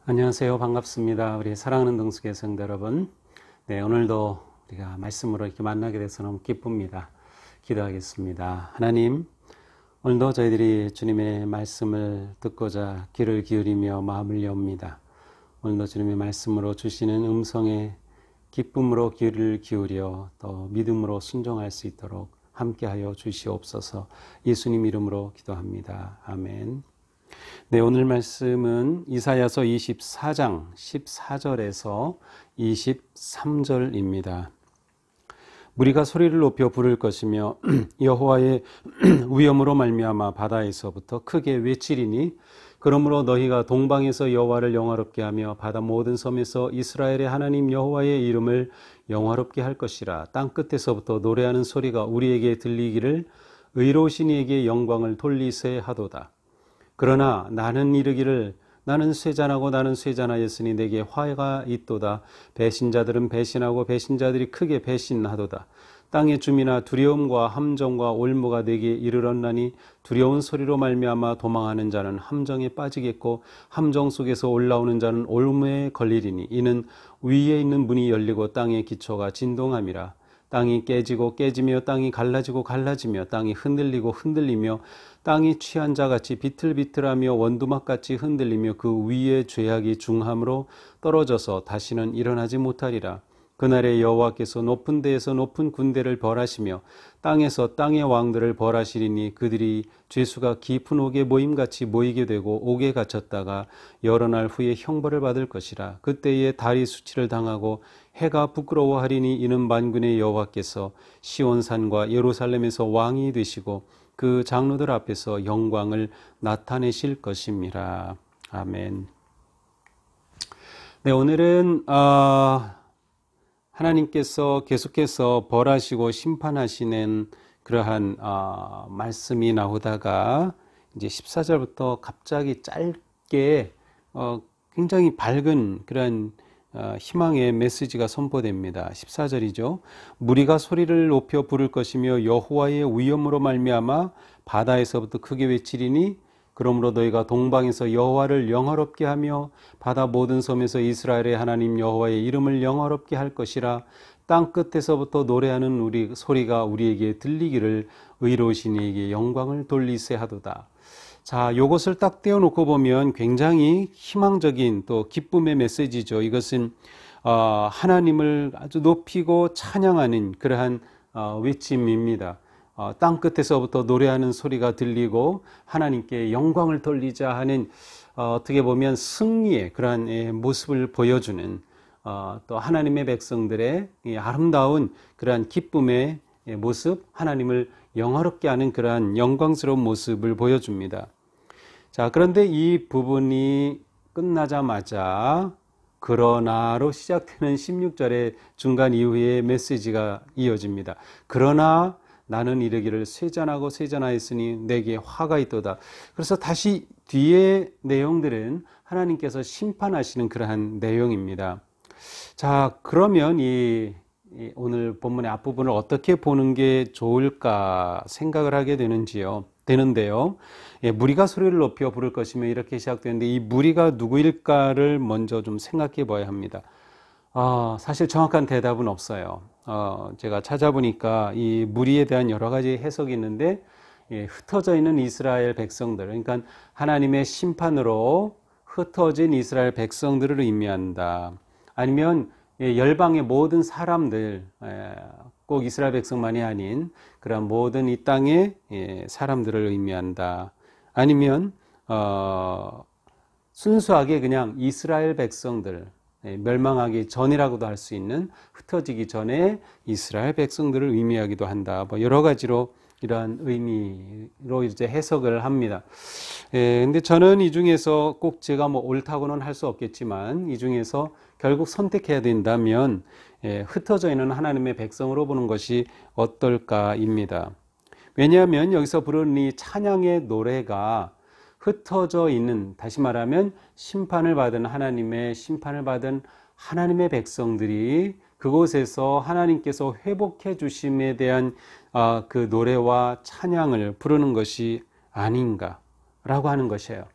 안녕하세요. 반갑습니다. 우리 사랑하는 동숙의 성도 여러분. 네, 오늘도 우리가 말씀으로 이렇게 만나게 돼서 너무 기쁩니다. 기도하겠습니다. 하나님, 오늘도 저희들이 주님의 말씀을 듣고자 귀를 기울이며 마음을 엽니다. 오늘도 주님의 말씀으로 주시는 음성에 기쁨으로 귀를 기울여 또 믿음으로 순종할 수 있도록 함께하여 주시옵소서. 예수님 이름으로 기도합니다. 아멘. 네, 오늘 말씀은 이사야서 24장 14절에서 23절입니다. 무리가 소리를 높여 부를 것이며 여호와의 위엄으로 말미암아 바다에서부터 크게 외치리니 그러므로 너희가 동방에서 여호와를 영화롭게 하며 바다 모든 섬에서 이스라엘의 하나님 여호와의 이름을 영화롭게 할 것이라. 땅 끝에서부터 노래하는 소리가 우리에게 들리기를 의로우신 이에게 영광을 돌리세 하도다. 그러나 나는 이르기를 나는 쇠잔하고 나는 쇠잔하였으니 내게 화가 있도다. 배신자들은 배신하고 배신자들이 크게 배신하도다. 땅의 주민아 두려움과 함정과 올무가 내게 이르렀나니 두려운 소리로 말미암아 도망하는 자는 함정에 빠지겠고 함정 속에서 올라오는 자는 올무에 걸리리니 이는 위에 있는 문이 열리고 땅의 기초가 진동함이라. 땅이 깨지고 깨지며 땅이 갈라지고 갈라지며 땅이 흔들리고 흔들리며 땅이 취한 자같이 비틀비틀하며 원두막같이 흔들리며 그 위에 죄악이 중함으로 떨어져서 다시는 일어나지 못하리라. 그날에 여호와께서 높은 데에서 높은 군대를 벌하시며 땅에서 땅의 왕들을 벌하시리니 그들이 죄수가 깊은 옥에 모임같이 모이게 되고 옥에 갇혔다가 여러 날 후에 형벌을 받을 것이라. 그때에 달이 수치를 당하고 해가 부끄러워하리니 이는 만군의 여호와께서 시온산과 예루살렘에서 왕이 되시고 그 장로들 앞에서 영광을 나타내실 것입니다. 아멘. 네, 오늘은 하나님께서 계속해서 벌하시고 심판하시는 그러한 말씀이 나오다가 이제 14절부터 갑자기 짧게 굉장히 밝은 그런 희망의 메시지가 선포됩니다. 14절이죠. 무리가 소리를 높여 부를 것이며 여호와의 위엄으로 말미암아 바다에서부터 크게 외치리니 그러므로 너희가 동방에서 여호와를 영화롭게 하며 바다 모든 섬에서 이스라엘의 하나님 여호와의 이름을 영화롭게 할 것이라. 땅 끝에서부터 노래하는 우리 소리가 우리에게 들리기를 의로우신 이에게 영광을 돌리세 하도다. 자, 요것을 딱 떼어놓고 보면 굉장히 희망적인 또 기쁨의 메시지죠. 이것은 하나님을 아주 높이고 찬양하는 그러한 외침입니다. 땅 끝에서부터 노래하는 소리가 들리고 하나님께 영광을 돌리자 하는 어떻게 보면 승리의 그러한 모습을 보여주는 또 하나님의 백성들의 아름다운 그러한 기쁨의 모습, 하나님을 영화롭게 하는 그러한 영광스러운 모습을 보여줍니다. 자, 그런데 이 부분이 끝나자마자 그러나로 시작되는 16절의 중간 이후에 메시지가 이어집니다. 그러나 나는 이르기를 쇠잔하고 쇠잔하였으니 내게 화가 있도다. 그래서 다시 뒤에 내용들은 하나님께서 심판하시는 그러한 내용입니다. 자, 그러면 오늘 본문의 앞부분을 어떻게 보는 게 좋을까 생각을 하게 되는데요. 무리가 소리를 높여 부를 것이며 이렇게 시작되는데 이 무리가 누구일까를 먼저 좀 생각해 봐야 합니다. 사실 정확한 대답은 없어요. 제가 찾아보니까 이 무리에 대한 여러 가지 해석이 있는데 흩어져 있는 이스라엘 백성들, 그러니까 하나님의 심판으로 흩어진 이스라엘 백성들을 의미한다. 아니면 열방의 모든 사람들, 꼭 이스라엘 백성만이 아닌 그런 모든 이 땅의 사람들을 의미한다. 아니면 순수하게 그냥 이스라엘 백성들, 멸망하기 전이라고도 할 수 있는 흩어지기 전에 이스라엘 백성들을 의미하기도 한다. 뭐 여러 가지로 이러한 의미로 이제 해석을 합니다. 근데 저는 이 중에서 꼭 제가 뭐 옳다고는 할 수 없겠지만 이 중에서 결국 선택해야 된다면 흩어져 있는 하나님의 백성으로 보는 것이 어떨까입니다. 왜냐하면 여기서 부르는 이 찬양의 노래가 흩어져 있는, 다시 말하면 심판을 받은 하나님의 백성들이 그곳에서 하나님께서 회복해 주심에 대한 그 노래와 찬양을 부르는 것이 아닌가라고 하는 것이에요.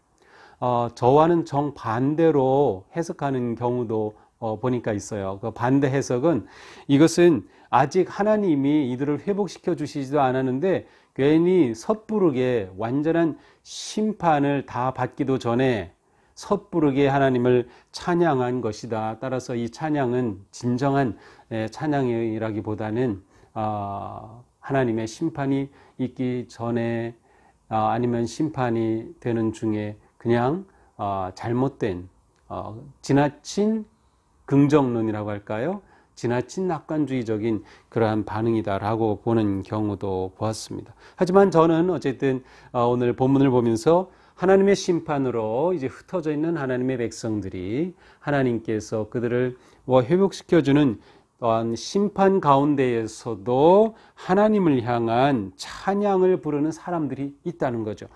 저와는 정반대로 해석하는 경우도 보니까 있어요. 그 반대 해석은 이것은 아직 하나님이 이들을 회복시켜 주시지도 않았는데 괜히 섣부르게 완전한 심판을 다 받기도 전에 섣부르게 하나님을 찬양한 것이다. 따라서 이 찬양은 진정한 찬양이라기보다는 하나님의 심판이 있기 전에 아니면 심판이 되는 중에 그냥 잘못된 지나친 긍정론이라고 할까요? 지나친 낙관주의적인 그러한 반응이다라고 보는 경우도 보았습니다. 하지만 저는 어쨌든 오늘 본문을 보면서 하나님의 심판으로 이제 흩어져 있는 하나님의 백성들이 하나님께서 그들을 회복시켜주는 또한 심판 가운데에서도 하나님을 향한 찬양을 부르는 사람들이 있다는 거죠.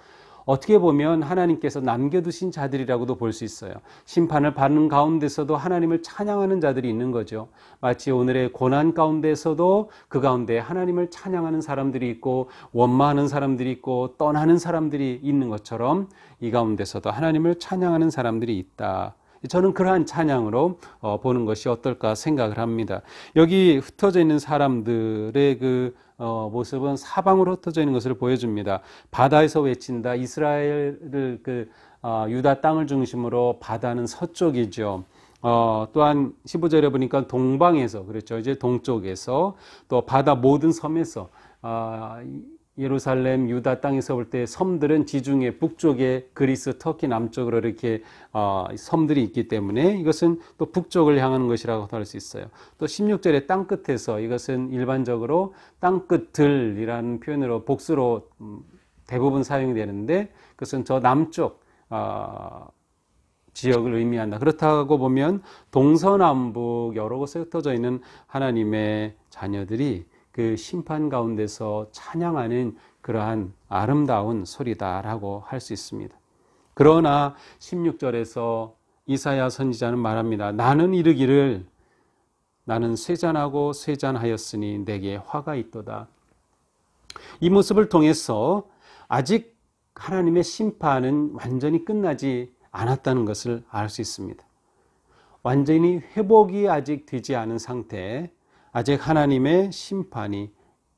어떻게 보면 하나님께서 남겨두신 자들이라고도 볼 수 있어요. 심판을 받는 가운데서도 하나님을 찬양하는 자들이 있는 거죠. 마치 오늘의 고난 가운데서도 그 가운데 하나님을 찬양하는 사람들이 있고 원망하는 사람들이 있고 떠나는 사람들이 있는 것처럼 이 가운데서도 하나님을 찬양하는 사람들이 있다. 저는 그러한 찬양으로 보는 것이 어떨까 생각을 합니다. 여기 흩어져 있는 사람들의 그 모습은 사방으로 흩어져 있는 것을 보여줍니다. 바다에서 외친다. 이스라엘을 유다 땅을 중심으로 바다는 서쪽이죠. 또한 15절에 보니까 동방에서, 그렇죠. 이제 동쪽에서, 또 바다 모든 섬에서, 예루살렘, 유다 땅에서 볼 때 섬들은 지중해 북쪽에 그리스, 터키 남쪽으로 이렇게 섬들이 있기 때문에 이것은 또 북쪽을 향하는 것이라고 할 수 있어요. 또 16절에 땅끝에서, 이것은 일반적으로 땅끝들이라는 표현으로 복수로 대부분 사용이 되는데 그것은 저 남쪽 지역을 의미한다. 그렇다고 보면 동서남북 여러 곳에 흩어져 있는 하나님의 자녀들이 그 심판 가운데서 찬양하는 그러한 아름다운 소리다라고 할 수 있습니다. 그러나 16절에서 이사야 선지자는 말합니다. 나는 이르기를 나는 쇠잔하고 쇠잔하였으니 내게 화가 있도다. 이 모습을 통해서 아직 하나님의 심판은 완전히 끝나지 않았다는 것을 알 수 있습니다. 완전히 회복이 아직 되지 않은 상태에 아직 하나님의 심판이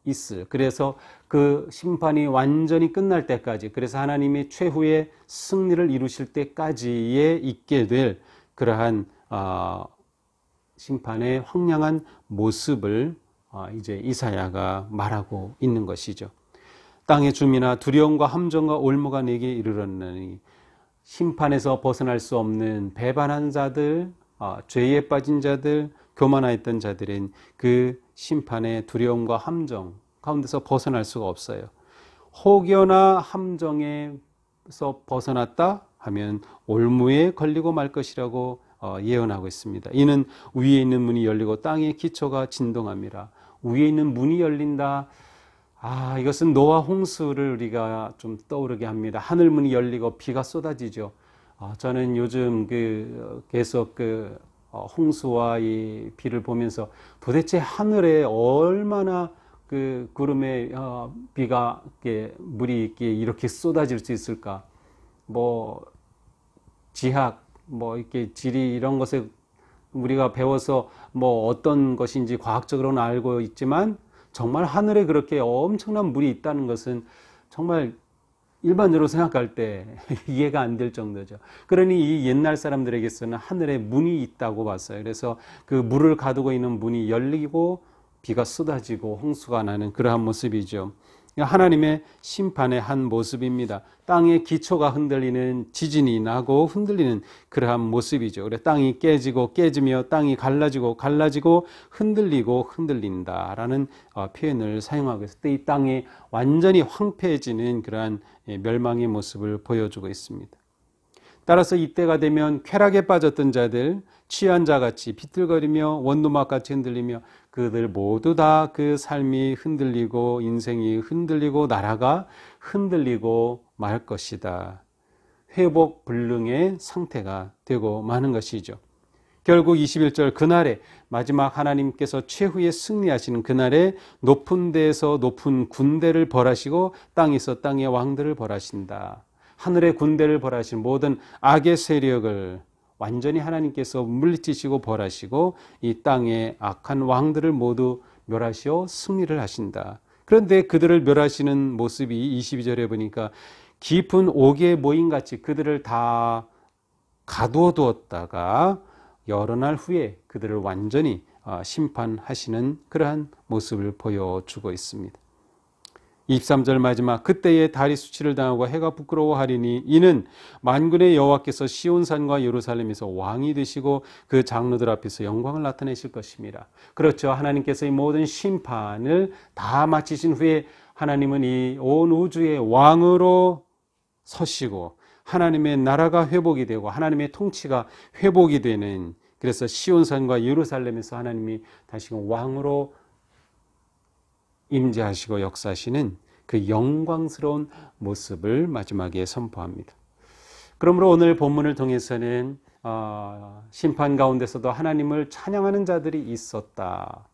있을, 그래서 그 심판이 완전히 끝날 때까지, 그래서 하나님이 최후의 승리를 이루실 때까지에 있게 될 그러한 심판의 황량한 모습을 이제 이사야가 말하고 있는 것이죠. 땅의 주민아 두려움과 함정과 올무가 내게 이르렀느니, 심판에서 벗어날 수 없는 배반한 자들, 죄에 빠진 자들, 교만하였던 자들은 그 심판의 두려움과 함정 가운데서 벗어날 수가 없어요. 혹여나 함정에서 벗어났다 하면 올무에 걸리고 말 것이라고 예언하고 있습니다. 이는 위에 있는 문이 열리고 땅의 기초가 진동합니다. 위에 있는 문이 열린다. 이것은 노아 홍수를 우리가 좀 떠오르게 합니다. 하늘 문이 열리고 비가 쏟아지죠. 저는 요즘 계속 홍수와 이 비를 보면서 도대체 하늘에 얼마나 그 구름에 비가 물이 이렇게 쏟아질 수 있을까? 지학 이렇게 지리 이런 것에 우리가 배워서 어떤 것인지 과학적으로는 알고 있지만 정말 하늘에 그렇게 엄청난 물이 있다는 것은 정말 일반적으로 생각할 때 이해가 안 될 정도죠. 그러니 이 옛날 사람들에게서는 하늘에 문이 있다고 봤어요. 그래서 그 물을 가두고 있는 문이 열리고 비가 쏟아지고 홍수가 나는 그러한 모습이죠. 하나님의 심판의 한 모습입니다. 땅의 기초가 흔들리는, 지진이 나고 흔들리는 그러한 모습이죠. 그래서 땅이 깨지고 깨지며 땅이 갈라지고 갈라지고 흔들리고 흔들린다라는 표현을 사용하고 있을 때 이 땅이 완전히 황폐해지는 그러한 멸망의 모습을 보여주고 있습니다. 따라서 이때가 되면 쾌락에 빠졌던 자들, 취한 자같이 비틀거리며 원두막같이 흔들리며 그들 모두 다 그 삶이 흔들리고 인생이 흔들리고 나라가 흔들리고 말 것이다. 회복 불능의 상태가 되고 마는 것이죠. 결국 21절 그날에 마지막 하나님께서 최후의 승리하시는 그날에 높은 데에서 높은 군대를 벌하시고 땅에서 땅의 왕들을 벌하신다. 하늘의 군대를 벌하신 모든 악의 세력을 완전히 하나님께서 물리치시고 벌하시고 이 땅의 악한 왕들을 모두 멸하시어 승리를 하신다. 그런데 그들을 멸하시는 모습이 22절에 보니까 깊은 옥의 모임같이 그들을 다 가두어 두었다가 여러 날 후에 그들을 완전히 심판하시는 그러한 모습을 보여주고 있습니다. 23절 마지막 그때에 달이 수치를 당하고 해가 부끄러워하리니 이는 만군의 여호와께서 시온산과 예루살렘에서 왕이 되시고 그 장로들 앞에서 영광을 나타내실 것입니다. 그렇죠. 하나님께서 이 모든 심판을 다 마치신 후에 하나님은 이 온 우주의 왕으로 서시고 하나님의 나라가 회복이 되고 하나님의 통치가 회복이 되는, 그래서 시온산과 예루살렘에서 하나님이 다시금 왕으로 임재하시고 역사하시는 그 영광스러운 모습을 마지막에 선포합니다. 그러므로 오늘 본문을 통해서는 심판 가운데서도 하나님을 찬양하는 자들이 있었다,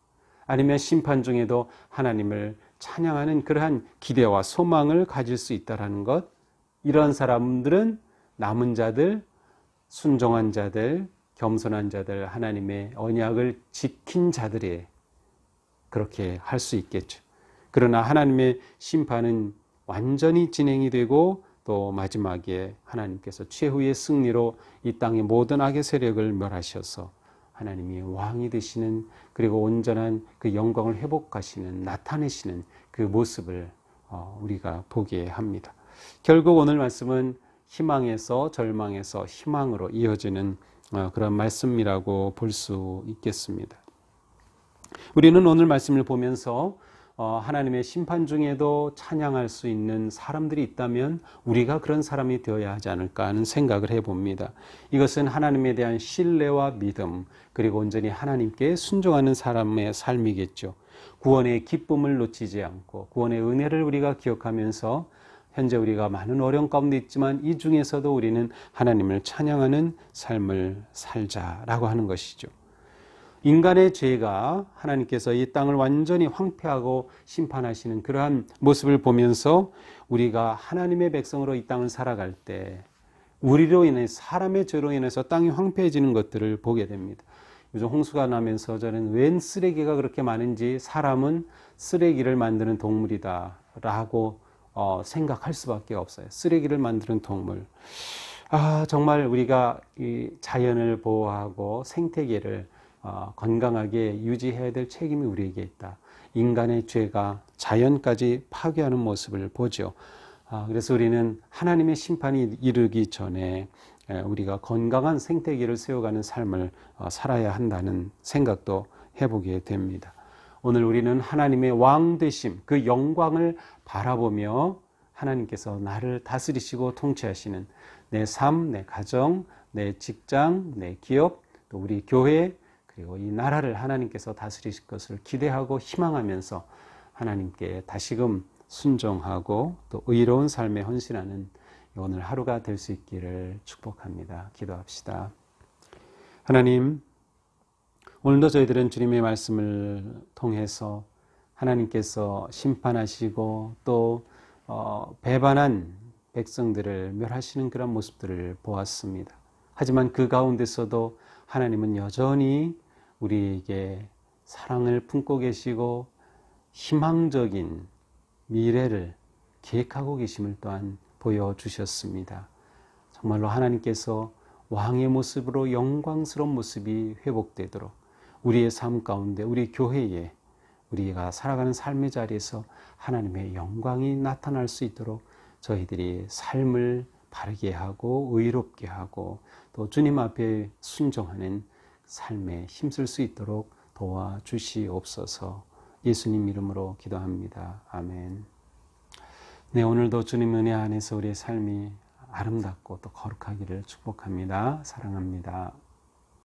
아니면 심판 중에도 하나님을 찬양하는 그러한 기대와 소망을 가질 수 있다는 것, 이런 사람들은 남은 자들, 순종한 자들, 겸손한 자들, 하나님의 언약을 지킨 자들이 그렇게 할 수 있겠죠. 그러나 하나님의 심판은 완전히 진행이 되고 또 마지막에 하나님께서 최후의 승리로 이 땅의 모든 악의 세력을 멸하셔서 하나님이 왕이 되시는, 그리고 온전한 그 영광을 회복하시는, 나타내시는 그 모습을 우리가 보게 합니다. 결국 오늘 말씀은 희망에서 절망에서 희망으로 이어지는 그런 말씀이라고 볼 수 있겠습니다. 우리는 오늘 말씀을 보면서 하나님의 심판 중에도 찬양할 수 있는 사람들이 있다면 우리가 그런 사람이 되어야 하지 않을까 하는 생각을 해봅니다. 이것은 하나님에 대한 신뢰와 믿음, 그리고 온전히 하나님께 순종하는 사람의 삶이겠죠. 구원의 기쁨을 놓치지 않고 구원의 은혜를 우리가 기억하면서 현재 우리가 많은 어려움 가운데 있지만 이 중에서도 우리는 하나님을 찬양하는 삶을 살자라고 하는 것이죠. 인간의 죄가 하나님께서 이 땅을 완전히 황폐하고 심판하시는 그러한 모습을 보면서 우리가 하나님의 백성으로 이 땅을 살아갈 때 우리로 인해 사람의 죄로 인해서 땅이 황폐해지는 것들을 보게 됩니다. 요즘 홍수가 나면서 저는 웬 쓰레기가 그렇게 많은지 사람은 쓰레기를 만드는 동물이다 라고 생각할 수밖에 없어요. 쓰레기를 만드는 동물. 정말 우리가 이 자연을 보호하고 생태계를 건강하게 유지해야 될 책임이 우리에게 있다. 인간의 죄가 자연까지 파괴하는 모습을 보죠. 그래서 우리는 하나님의 심판이 이르기 전에 우리가 건강한 생태계를 세워가는 삶을 살아야 한다는 생각도 해보게 됩니다. 오늘 우리는 하나님의 왕 되심, 그 영광을 바라보며 하나님께서 나를 다스리시고 통치하시는 내 삶, 내 가정, 내 직장, 내 기업, 또 우리 교회, 그리고 이 나라를 하나님께서 다스리실 것을 기대하고 희망하면서 하나님께 다시금 순종하고 또 의로운 삶에 헌신하는 오늘 하루가 될 수 있기를 축복합니다. 기도합시다. 하나님, 오늘도 저희들은 주님의 말씀을 통해서 하나님께서 심판하시고 또 배반한 백성들을 멸하시는 그런 모습들을 보았습니다. 하지만 그 가운데서도 하나님은 여전히 우리에게 사랑을 품고 계시고 희망적인 미래를 계획하고 계심을 또한 보여주셨습니다. 정말로 하나님께서 왕의 모습으로 영광스러운 모습이 회복되도록 우리의 삶 가운데, 우리 교회에, 우리가 살아가는 삶의 자리에서 하나님의 영광이 나타날 수 있도록 저희들이 삶을 바르게 하고 의롭게 하고 또 주님 앞에 순종하는 삶에 힘쓸 수 있도록 도와주시옵소서. 예수님 이름으로 기도합니다. 아멘. 네, 오늘도 주님 은혜 안에서 우리의 삶이 아름답고 또 거룩하기를 축복합니다. 사랑합니다.